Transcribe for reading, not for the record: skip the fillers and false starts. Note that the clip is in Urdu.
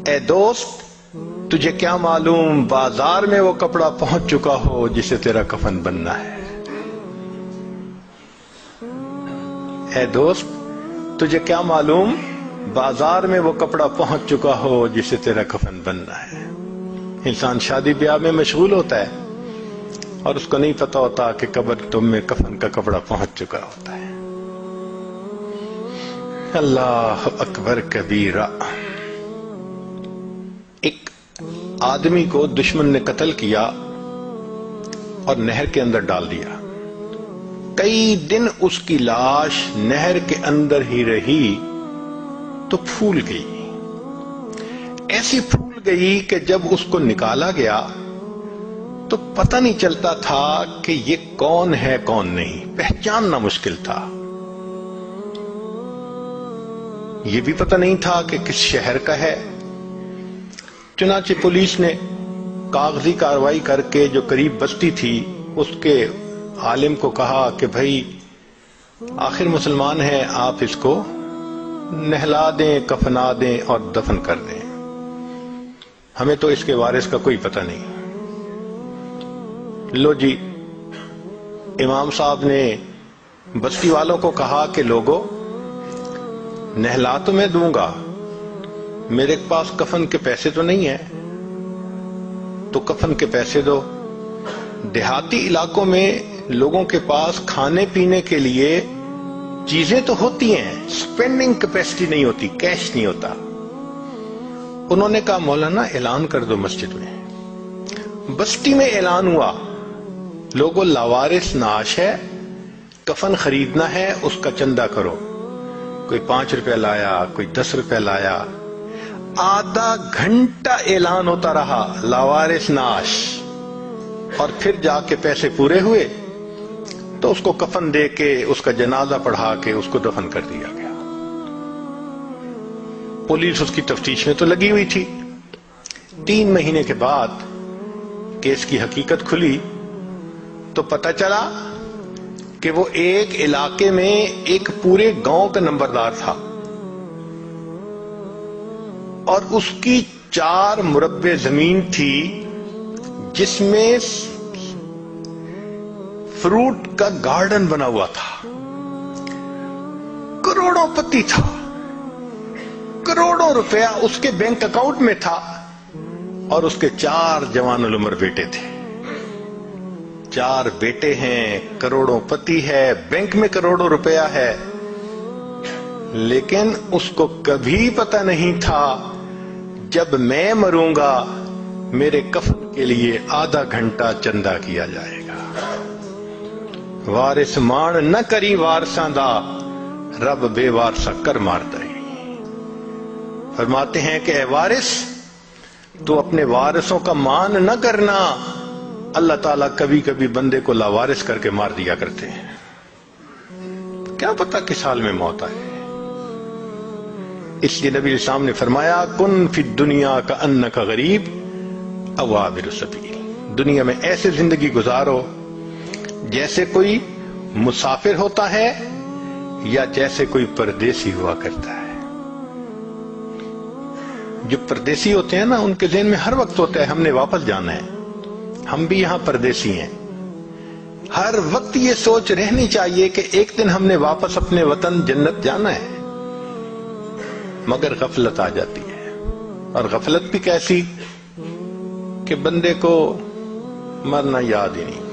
اے دوست تجھے کیا معلوم بازار میں وہ کپڑا پہنچ چکا ہو جسے تیرا کفن بننا ہے. اے دوست تجھے کیا معلوم بازار میں وہ کپڑا پہنچ چکا ہو جسے تیرا کفن بننا ہے. انسان شادی بیاہ میں مشغول ہوتا ہے اور اس کو نہیں پتا ہوتا کہ قبر تم میں کفن کا کپڑا پہنچ چکا ہوتا ہے. اللہ اکبر کبیرہ. ایک آدمی کو دشمن نے قتل کیا اور نہر کے اندر ڈال دیا. کئی دن اس کی لاش نہر کے اندر ہی رہی تو پھول گئی. ایسی پھول گئی کہ جب اس کو نکالا گیا تو پتہ نہیں چلتا تھا کہ یہ کون ہے کون نہیں. پہچاننا مشکل تھا. یہ بھی پتہ نہیں تھا کہ کس شہر کا ہے. چنانچہ پولیس نے کاغذی کارروائی کر کے جو قریب بستی تھی اس کے عالم کو کہا کہ بھائی آخر مسلمان ہے، آپ اس کو نہلا دیں، کفنا دیں اور دفن کر دیں، ہمیں تو اس کے وارث کا کوئی پتہ نہیں. لو جی، امام صاحب نے بستی والوں کو کہا کہ لوگوں نہلا تو میں دوں گا، میرے پاس کفن کے پیسے تو نہیں ہیں، تو کفن کے پیسے دو. دیہاتی علاقوں میں لوگوں کے پاس کھانے پینے کے لیے چیزیں تو ہوتی ہیں، سپینڈنگ کیپیسٹی نہیں ہوتی، کیش نہیں ہوتا. انہوں نے کہا مولانا اعلان کر دو مسجد میں. بستی میں اعلان ہوا، لوگوں لاوارث نعش ہے، کفن خریدنا ہے، اس کا چندہ کرو. کوئی 5 روپے لایا، کوئی 10 روپے لایا. آدھا گھنٹہ اعلان ہوتا رہا لاوارث نعش، اور پھر جا کے پیسے پورے ہوئے تو اس کو کفن دے کے اس کا جنازہ پڑھا کے اس کو دفن کر دیا گیا. پولیس اس کی تفتیش میں تو لگی ہوئی تھی. 3 مہینے کے بعد کیس کی حقیقت کھلی تو پتہ چلا کہ وہ ایک علاقے میں ایک پورے گاؤں کا نمبردار تھا اور اس کی 4 مربع زمین تھی جس میں فروٹ کا گارڈن بنا ہوا تھا. کروڑوں پتی تھا، کروڑوں روپیہ اس کے بینک اکاؤنٹ میں تھا، اور اس کے 4 جوان العمر بیٹے تھے. 4 بیٹے ہیں، کروڑوں پتی ہے، بینک میں کروڑوں روپیہ ہے. لیکن اس کو کبھی پتہ نہیں تھا جب میں مروں گا میرے کفن کے لیے آدھا گھنٹہ چندہ کیا جائے گا. وارث مان نہ کری وارثاں دا، رب بے وارثا کر مارتا ہے. فرماتے ہیں کہ اے وارث تو اپنے وارثوں کا مان نہ کرنا، اللہ تعالیٰ کبھی کبھی بندے کو لاوارث کر کے مار دیا کرتے ہیں. کیا پتہ کس حال میں موت آئے. اس لیے نبی اسلام نے فرمایا کن فی الدنیا کأنک غریب او عابر السبیل. دنیا میں ایسے زندگی گزارو جیسے کوئی مسافر ہوتا ہے یا جیسے کوئی پردیسی ہوا کرتا ہے. جو پردیسی ہوتے ہیں نا ان کے ذہن میں ہر وقت ہوتا ہے ہم نے واپس جانا ہے. ہم بھی یہاں پردیسی ہیں. ہر وقت یہ سوچ رہنی چاہیے کہ ایک دن ہم نے واپس اپنے وطن جنت جانا ہے. مگر غفلت آ جاتی ہے، اور غفلت بھی کیسی کہ بندے کو مرنا یاد ہی نہیں.